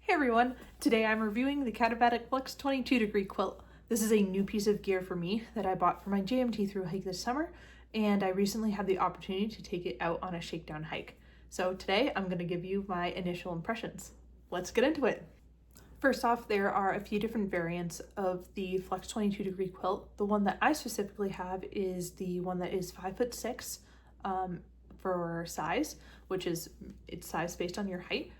Hey everyone, today I'm reviewing the Katabatic Flex 22-degree quilt. This is a new piece of gear for me that I bought for my JMT through hike this summer, and I recently had the opportunity to take it out on a shakedown hike. So today I'm going to give you my initial impressions. Let's get into it. First off, there are a few different variants of the Flex 22-degree quilt. The one that I specifically have is the one that is 5'6" for size, which is it's size based on your height.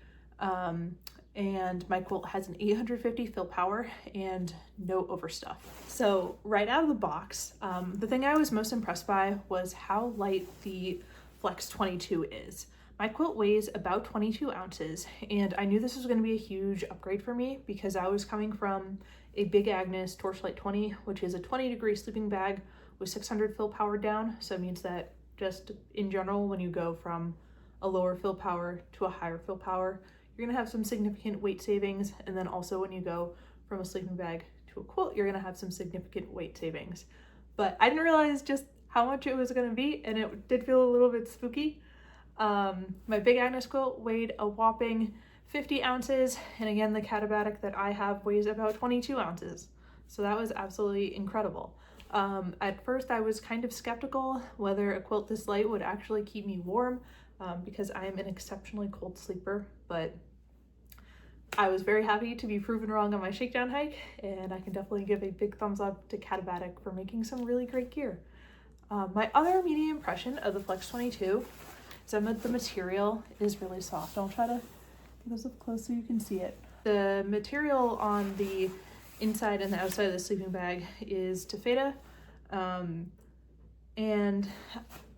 And my quilt has an 850 fill power and no overstuff. So right out of the box, the thing I was most impressed by was how light the Flex 22 is. My quilt weighs about 22 ounces, and I knew this was going to be a huge upgrade for me because I was coming from a Big Agnes Torchlight 20, which is a 20-degree sleeping bag with 600 fill power down. So it means that just in general, when you go from a lower fill power to a higher fill power, you're gonna have some significant weight savings. And then also when you go from a sleeping bag to a quilt, you're gonna have some significant weight savings. But I didn't realize just how much it was gonna be, and it did feel a little bit spooky. My Big Agnes quilt weighed a whopping 50 ounces. And again, the Katabatic that I have weighs about 22 ounces. So that was absolutely incredible. At first I was kind of skeptical whether a quilt this light would actually keep me warm because I am an exceptionally cold sleeper, but I was very happy to be proven wrong on my shakedown hike, and I can definitely give a big thumbs up to Katabatic for making some really great gear. My other immediate impression of the Flex 22 is that the material is really soft. I'll try to get this up close so you can see it. The material on the inside and the outside of the sleeping bag is taffeta, and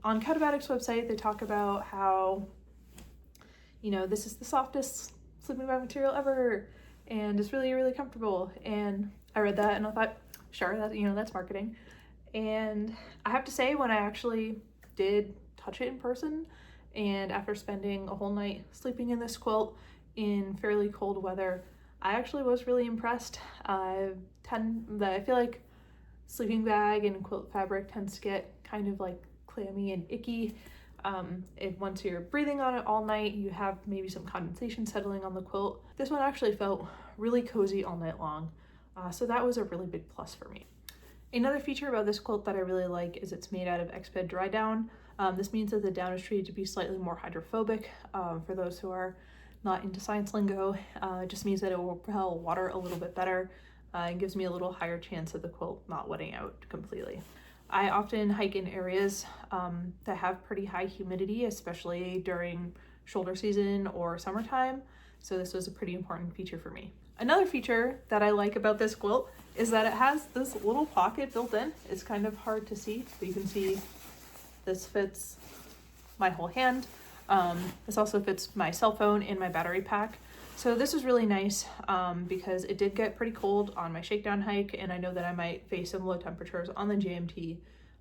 on Katabatic's website they talk about how, you know, this is the softest sleeping bag material ever and it's really, really comfortable. And I read that and I thought, sure, that, you know, that's marketing. And I have to say, when I actually did touch it in person, and after spending a whole night sleeping in this quilt in fairly cold weather, I actually was really impressed. I feel like sleeping bag and quilt fabric tends to get kind of like clammy and icky. Once you're breathing on it all night, you have maybe some condensation settling on the quilt. This one actually felt really cozy all night long. So that was a really big plus for me. Another feature about this quilt that I really like is it's made out of Exped dry down. This means that the down is treated to be slightly more hydrophobic. For those who are not into science lingo, it just means that it will repel water a little bit better and gives me a little higher chance of the quilt not wetting out completely. I often hike in areas that have pretty high humidity, especially during shoulder season or summertime, so this was a pretty important feature for me. Another feature that I like about this quilt is that it has this little pocket built in. It's kind of hard to see, but you can see this fits my whole hand. This also fits my cell phone and my battery pack. So this is really nice because it did get pretty cold on my shakedown hike, and I know that I might face some low temperatures on the JMT.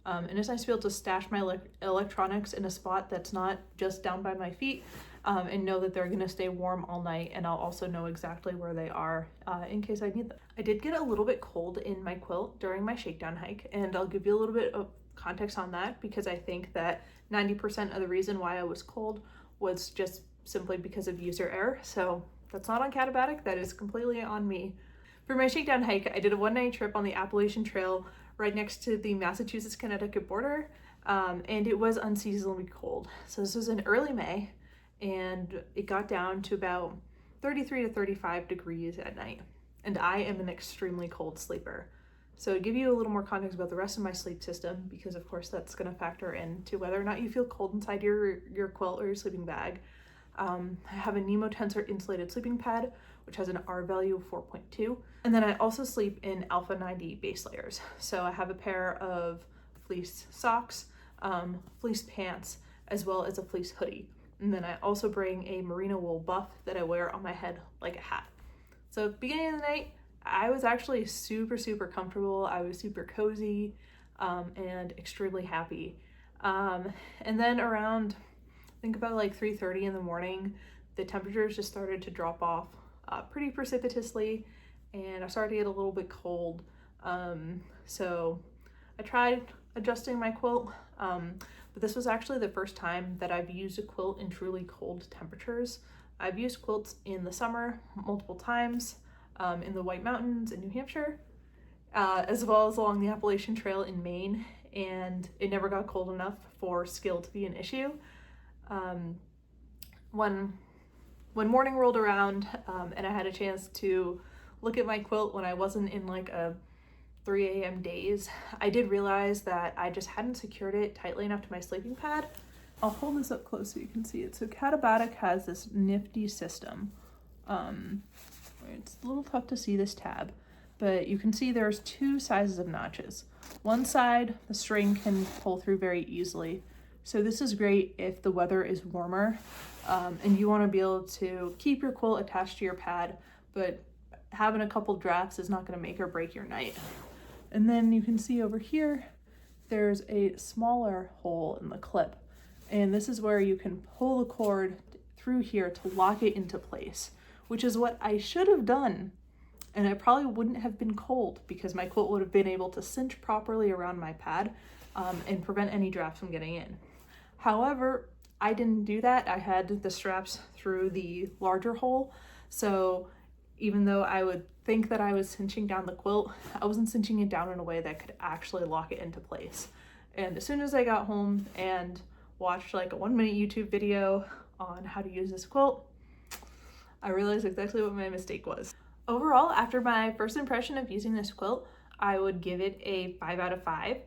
And it's nice to be able to stash my electronics in a spot that's not just down by my feet, and know that they're going to stay warm all night, and I'll also know exactly where they are in case I need them. I did get a little bit cold in my quilt during my shakedown hike, and I'll give you a little bit of context on that because I think that 90% of the reason why I was cold was just simply because of user error. So that's not on Katabatic, that is completely on me. For my shakedown hike, I did a one-night trip on the Appalachian Trail right next to the Massachusetts-Connecticut border, and it was unseasonably cold. So this was in early May, and it got down to about 33 to 35 degrees at night. And I am an extremely cold sleeper. So to give you a little more context about the rest of my sleep system, because of course that's going to factor into whether or not you feel cold inside your quilt or your sleeping bag, I have a Nemo Tensor insulated sleeping pad, which has an R value of 4.2. And then I also sleep in Alpha 90 base layers. So I have a pair of fleece socks, fleece pants, as well as a fleece hoodie. And then I also bring a merino wool buff that I wear on my head like a hat. So at the beginning of the night, I was actually super, super comfortable. I was super cozy and extremely happy. And then around, I think about like 3:30 in the morning, the temperatures just started to drop off pretty precipitously, and I started to get a little bit cold. So I tried adjusting my quilt, but this was actually the first time that I've used a quilt in truly cold temperatures. I've used quilts in the summer multiple times in the White Mountains in New Hampshire, as well as along the Appalachian Trail in Maine, and it never got cold enough for skill to be an issue. When morning rolled around and I had a chance to look at my quilt when I wasn't in like a 3 a.m. daze, I did realize that I just hadn't secured it tightly enough to my sleeping pad. I'll hold this up close so you can see it. So Katabatic has this nifty system. It's a little tough to see this tab, but you can see there's two sizes of notches. One side, the string can pull through very easily. So this is great if the weather is warmer and you want to be able to keep your quilt attached to your pad, but having a couple drafts is not going to make or break your night. And then you can see over here, there's a smaller hole in the clip. And this is where you can pull the cord through here to lock it into place, which is what I should have done. And I probably wouldn't have been cold because my quilt would have been able to cinch properly around my pad and prevent any drafts from getting in. However, I didn't do that. I had the straps through the larger hole. So even though I would think that I was cinching down the quilt, I wasn't cinching it down in a way that could actually lock it into place. And as soon as I got home and watched like a 1-minute YouTube video on how to use this quilt, I realized exactly what my mistake was. Overall, after my first impression of using this quilt, I would give it a 5 out of 5.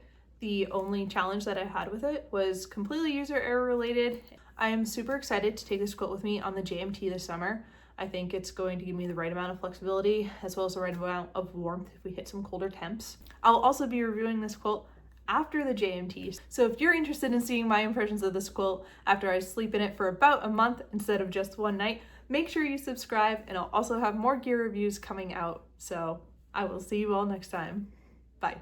The only challenge that I had with it was completely user error related. I am super excited to take this quilt with me on the JMT this summer. I think it's going to give me the right amount of flexibility as well as the right amount of warmth if we hit some colder temps. I'll also be reviewing this quilt after the JMT. So if you're interested in seeing my impressions of this quilt after I sleep in it for about a month instead of just one night, make sure you subscribe, and I'll also have more gear reviews coming out. So I will see you all next time. Bye.